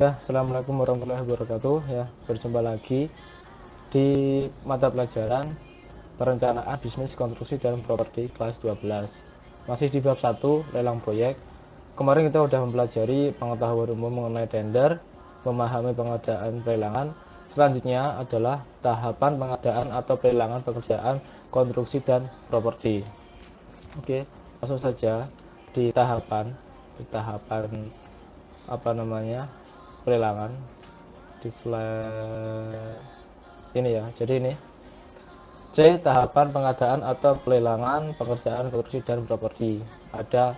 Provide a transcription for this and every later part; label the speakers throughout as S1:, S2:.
S1: Ya, assalamualaikum warahmatullahi wabarakatuh. Ya, berjumpa lagi di mata pelajaran perencanaan bisnis konstruksi dan properti kelas 12. Masih di bab 1, lelang proyek. Kemarin kita sudah mempelajari pengetahuan umum mengenai tender, memahami pengadaan pelelangan. Selanjutnya adalah tahapan pengadaan atau pelelangan pekerjaan konstruksi dan properti. Oke, langsung saja di tahapan pelelangan di slide ini ya. Jadi ini C, tahapan pengadaan atau pelelangan pekerjaan konstruksi dan properti. Ada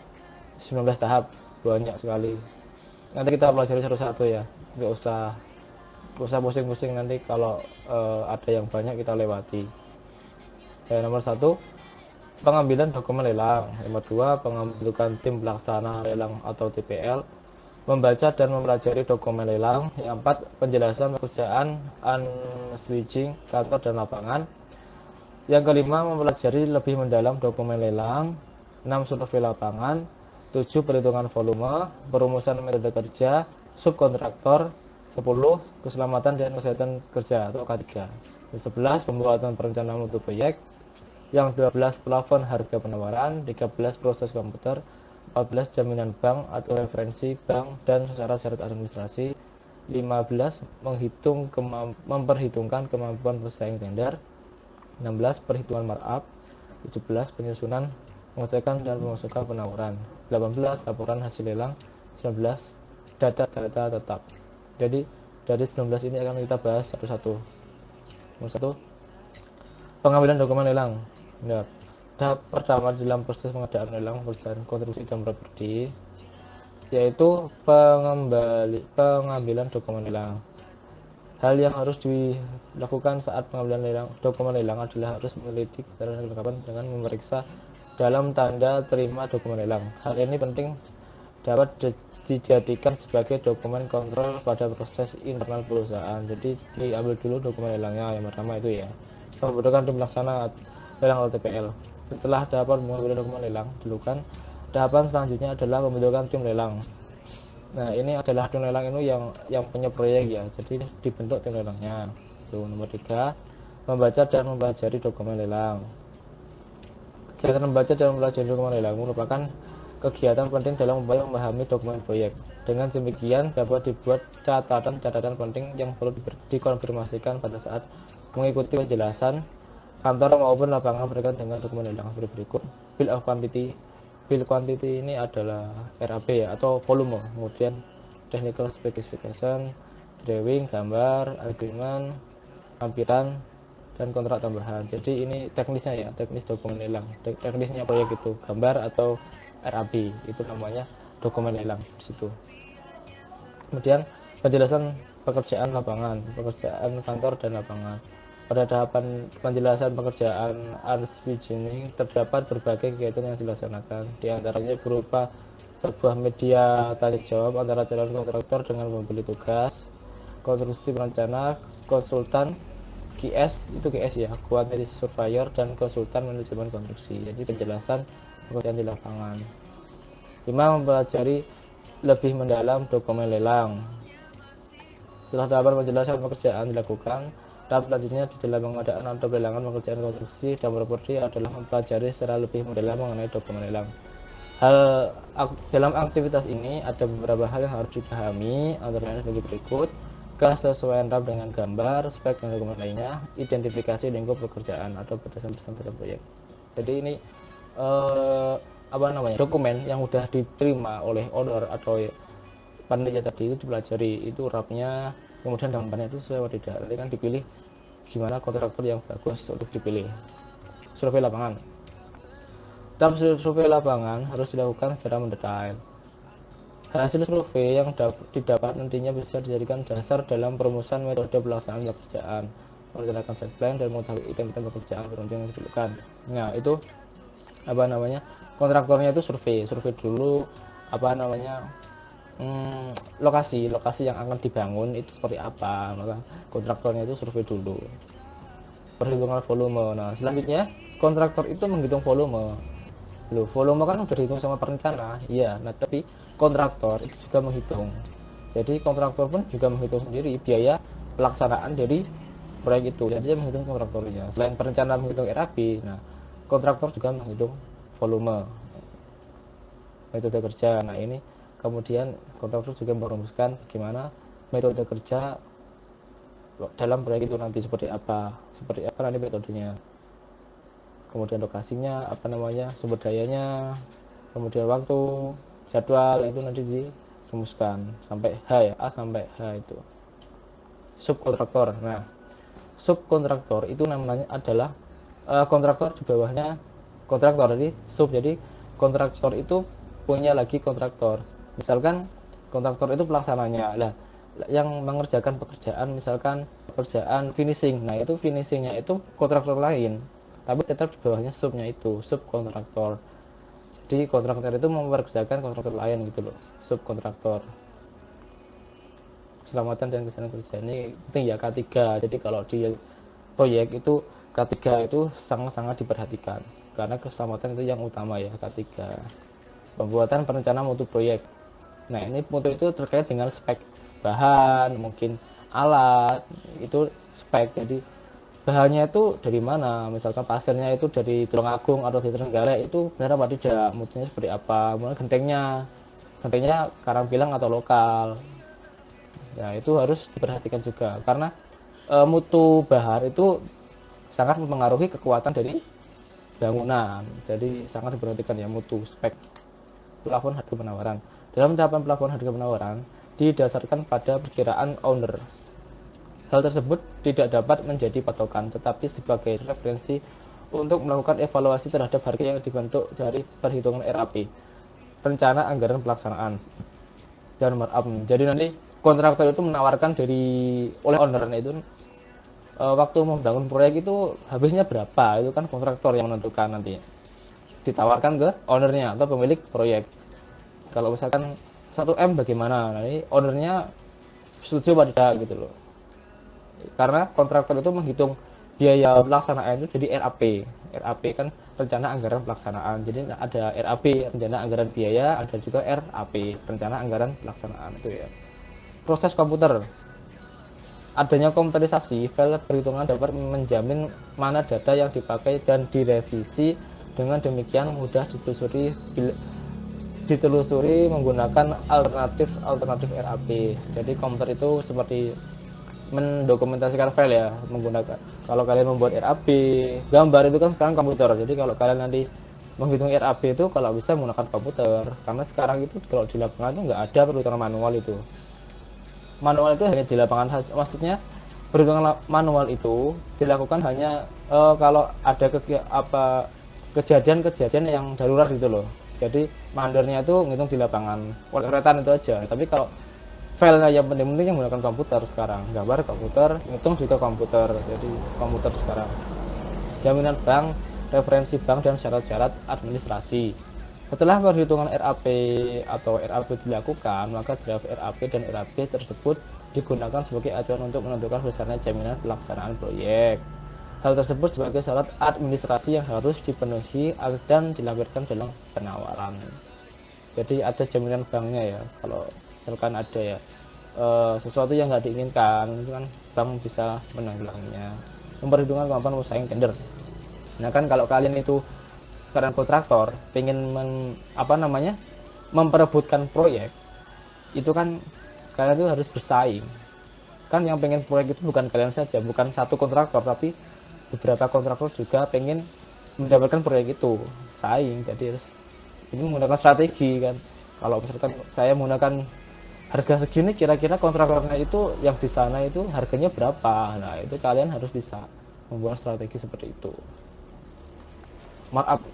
S1: 19 tahap, banyak sekali. Nanti kita pelajari satu-satu ya, nggak usah pusing-pusing nanti kalau ada yang banyak kita lewati. Nomor 1, pengambilan dokumen lelang. Nomor 2, pembentukan tim pelaksana lelang atau TPL, membaca dan mempelajari dokumen lelang. Yang 4, penjelasan pekerjaan unswitching kantor dan lapangan. Yang kelima, mempelajari lebih mendalam dokumen lelang. 6, survei lapangan. 7, perhitungan volume, perumusan metode kerja, subkontraktor. 10, keselamatan dan kesehatan kerja atau K3. 11, pembuatan perencanaan untuk proyek. Yang 12, plafon harga penawaran. 13, proses komputer. 14, jaminan bank atau referensi bank dan syarat-syarat administrasi. 15, memperhitungkan kemampuan pesaing tender. 16, perhitungan markup. 17, penyusunan, pengecekan dan pemasukan penawaran. 18, laporan hasil lelang. 19, data-data tetap. Jadi dari 19 ini akan kita bahas satu-satu. Nomor 1, pengambilan dokumen lelang. Nah, tahap pertama dalam proses pengadaan lelang perusahaan konstruksi dan properti yaitu pengambilan dokumen lelang. Hal yang harus dilakukan saat pengambilan dokumen lelang adalah harus meneliti keterangan kelengkapan dengan memeriksa dalam tanda terima dokumen lelang. Hal ini penting dapat dijadikan sebagai dokumen kontrol pada proses internal perusahaan. Jadi diambil dulu dokumen lelangnya yang pertama itu ya. Pembentukan tim pelaksana lelang atau TPL. Setelah tahapan mengambil dokumen lelang dilakukan, tahapan selanjutnya adalah pembentukan tim lelang. Nah, ini adalah tim lelang ini yang punya proyek ya. Jadi dibentuk tim lelangnya. Nomor 3, membaca dan mempelajari dokumen lelang. Kegiatan membaca dan mempelajari dokumen lelang merupakan kegiatan penting dalam upaya memahami dokumen proyek. Dengan demikian dapat dibuat catatan-catatan penting yang perlu dikonfirmasikan pada saat mengikuti penjelasan kantor maupun lapangan berkaitan dengan dokumen lelang berikut. Bill of Quantity. Bill quantity ini adalah RAB ya, atau volume. Kemudian technical specification, drawing, gambar, agreement, lampiran, dan kontrak tambahan. Jadi ini teknisnya ya, teknis dokumen lelang. Teknisnya proyek itu gambar atau RAB, itu namanya dokumen lelang di situ. Kemudian penjelasan pekerjaan lapangan, pekerjaan kantor dan lapangan. Pada tahapan penjelasan pekerjaan unswitching terdapat berbagai kegiatan yang dilaksanakan, di antaranya berupa sebuah media tanya jawab antara calon kontraktor dengan pembeli tugas, konstruksi perencana, konsultan, QS itu QS ya, quantity surveyor, dan konsultan manajemen konstruksi. Jadi penjelasan pekerjaan di lapangan. 5, mempelajari lebih mendalam dokumen lelang. Setelah tahapan penjelasan pekerjaan dilakukan, tahap selanjutnya di dalam pengadaan atau pelelangan pekerjaan konstruksi dan properti adalah mempelajari secara lebih mendalam mengenai dokumen lelang. Dalam aktivitas ini ada beberapa hal yang harus dipahami, antara lain sebagai berikut: kesesuaian RAB dengan gambar, spek dan dokumen lainnya, identifikasi lingkup pekerjaan atau batasan-batasan dalam proyek. Jadi ini dokumen yang sudah diterima oleh owner atau panitia tadi itu dipelajari, itu RAB-nya, kemudian gambarnya itu sesuai atau tidak. Nanti kan dipilih gimana kontraktor yang bagus untuk dipilih. Survei lapangan. Tahap survei lapangan harus dilakukan secara mendetail. Hasil survei yang didapat nantinya bisa dijadikan dasar dalam perumusan metode pelaksanaan pekerjaan, merencanakan site plan, dan mengetahui item-item pekerjaan penting yang diperlukan. Nah, itu kontraktornya itu survei dulu lokasi yang akan dibangun itu seperti apa, maka kontraktornya itu survei dulu. Perhitungan volume. Nah, selanjutnya kontraktor itu menghitung volume. Volume kan udah dihitung sama perencana, iya. Nah, tapi kontraktor itu juga menghitung Jadi kontraktor pun juga menghitung sendiri biaya pelaksanaan dari proyek itu. Jadi dia menghitung kontraktornya. Selain perencana menghitung RAP, nah kontraktor juga menghitung volume metode kerja. Nah ini kemudian kontraktor juga merumuskan bagaimana metode kerja dalam proyek itu nanti seperti apa nanti metodenya, kemudian lokasinya, apa namanya, sumber dayanya, kemudian waktu, jadwal, itu nanti dirumuskan sampai H ya, A sampai H itu. Subkontraktor. Nah, subkontraktor itu namanya adalah kontraktor di bawahnya kontraktor. Jadi kontraktor itu punya lagi kontraktor. Misalkan kontraktor itu pelaksananya. Lah, yang mengerjakan pekerjaan misalkan pekerjaan finishing. Nah, itu finishingnya itu kontraktor lain. Tapi tetap di bawahnya subnya itu, subkontraktor. Jadi kontraktor itu mempekerjakan kontraktor lain gitu loh, subkontraktor. Keselamatan dan kesehatan kerja ini penting ya, K3. Jadi kalau di proyek itu K3 itu sangat-sangat diperhatikan karena keselamatan itu yang utama ya. K3 pembuatan perencanaan mutu proyek. Nah ini mutu itu terkait dengan spek bahan, mungkin alat, itu spek. Jadi bahannya itu dari mana, misalkan pasirnya itu dari Tulungagung atau dari Trenggalek, itu benar apa tidak, mutunya seperti apa, kemudian gentengnya Karang Bilang atau lokal. Nah itu harus diperhatikan juga karena mutu bahan itu sangat mempengaruhi kekuatan dari bangunan. Jadi sangat diperhatikan ya mutu spek. Plafon harga penawaran. Dalam penetapan plafon harga penawaran didasarkan pada perkiraan owner. Hal tersebut tidak dapat menjadi patokan, tetapi sebagai referensi untuk melakukan evaluasi terhadap harga yang dibentuk dari perhitungan RAP, rencana anggaran pelaksanaan, dan markup. Jadi nanti kontraktor itu menawarkan oleh ownernya itu waktu membangun proyek itu habisnya berapa, itu kan kontraktor yang menentukan nanti. Ditawarkan ke ownernya atau pemilik proyek. Kalau misalkan 1M bagaimana, nanti ownernya setuju pada tidak gitu loh. Karena kontraktor itu menghitung biaya pelaksanaan itu jadi RAP. RAP kan rencana anggaran pelaksanaan. Jadi ada RAP rencana anggaran biaya, ada juga RAP rencana anggaran pelaksanaan itu ya. Proses komputer. Adanya komputerisasi file perhitungan dapat menjamin mana data yang dipakai dan direvisi, dengan demikian mudah ditelusuri menggunakan alternatif RAP. Jadi komputer itu seperti mendokumentasikan file ya, menggunakan, kalau kalian membuat RAP gambar itu kan sekarang komputer. Jadi kalau kalian nanti menghitung RAP itu kalau bisa menggunakan komputer, karena sekarang itu kalau di lapangan itu nggak ada perhitungan manual. Itu manual itu hanya di lapangan saja, maksudnya perhitungan manual itu dilakukan hanya kalau ada kejadian-kejadian yang darurat gitu loh. Jadi mandernya itu ngitung di lapangan, kereta itu aja. Tapi kalau filenya yang penting-penting yang menggunakan komputer sekarang, gambar komputer, ngitung juga komputer. Jadi komputer sekarang. Jaminan bank, referensi bank, dan syarat-syarat administrasi. Setelah perhitungan RAP atau RAP dilakukan, maka draft RAP dan RAP tersebut digunakan sebagai acuan untuk menentukan besarnya jaminan pelaksanaan proyek. Hal tersebut sebagai syarat administrasi yang harus dipenuhi dan dilampirkan dalam penawaran. Jadi ada jaminan banknya ya, kalau misalkan ada ya sesuatu yang nggak diinginkan, itu kan bank bisa menanggulanginya. Memperhitungkan kemampuan pesaing tender. Nah kan kalau kalian itu sekarang kontraktor pengen memperebutkan proyek, itu kan kalian itu harus bersaing. Kan yang pengen proyek itu bukan kalian saja, bukan satu kontraktor, tapi beberapa kontraktor juga pengen mendapatkan proyek itu, saing. Jadi ini menggunakan strategi kan. Kalau misalkan saya menggunakan harga segini, kira-kira kontraktornya itu yang di sana itu harganya berapa. Nah itu kalian harus bisa membuat strategi seperti itu. Markup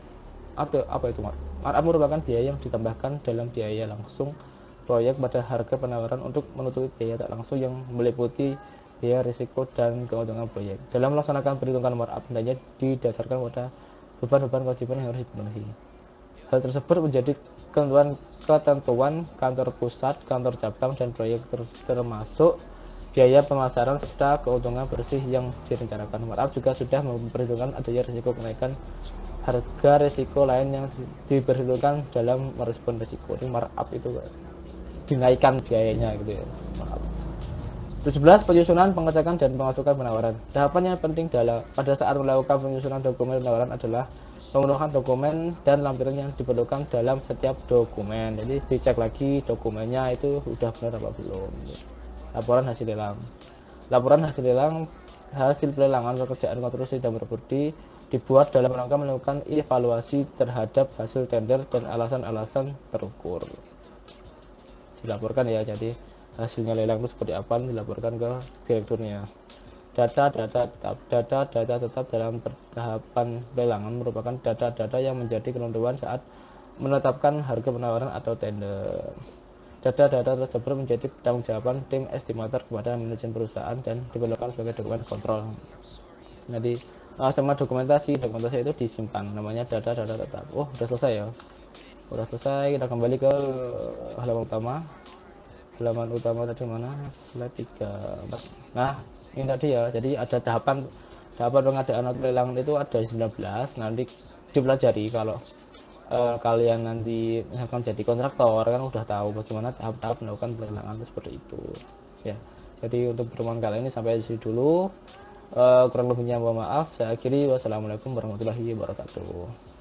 S1: atau apa itu markup merupakan biaya yang ditambahkan dalam biaya langsung proyek pada harga penawaran untuk menutupi biaya tak langsung yang meliputi biaya risiko dan keuntungan proyek. Dalam melaksanakan perhitungan markup hendaknya didasarkan pada beban-beban kewajiban yang harus dipenuhi. Hal tersebut menjadi ketentuan kantor pusat, kantor cabang, dan proyek termasuk biaya pemasaran serta keuntungan bersih yang direncanakan. Markup juga sudah memperhitungkan adanya risiko kenaikan harga, risiko lain yang diperhitungkan dalam merespon risiko. Ini markup itu. dinaikkan biayanya gitu ya. Maaf. 17. Penyusunan, pengecekan, dan pemasukan penawaran. Tahapan yang penting pada saat melakukan penyusunan dokumen penawaran adalah memenuhi dokumen dan lampiran yang diperlukan dalam setiap dokumen. Jadi dicek lagi dokumennya itu udah benar apa belum. Laporan hasil lelang. Laporan hasil pelelangan pekerjaan konstruksi dan properti dibuat dalam rangka melakukan evaluasi terhadap hasil tender dan alasan-alasan terukur. Dilaporkan ya, jadi hasilnya lelang itu seperti apa dilaporkan ke direkturnya. Data-data tetap dalam tahapan pelelangan merupakan data-data yang menjadi penentuan saat menetapkan harga penawaran atau tender. Data-data tersebut menjadi pertanggungjawaban tim estimator kepada manajemen perusahaan dan diperlukan sebagai dokumen kontrol. Jadi sama dokumentasi itu disimpan, namanya data-data tetap. Oh, udah selesai ya. Udah selesai, kita kembali ke halaman utama. Halaman utama tadi mana? Slide 34. Nah, ini tadi ya. Jadi ada tahapan pengadaan atau lelang itu ada 19. Nanti dipelajari kalau kalian nanti misalkan jadi kontraktor kan udah tahu bagaimana tahap-tahap melakukan pelelangan seperti itu ya. Jadi untuk pertemuan kali ini sampai di sini dulu, kurang lebihnya mohon maaf. Saya akhiri, wassalamualaikum warahmatullahi wabarakatuh.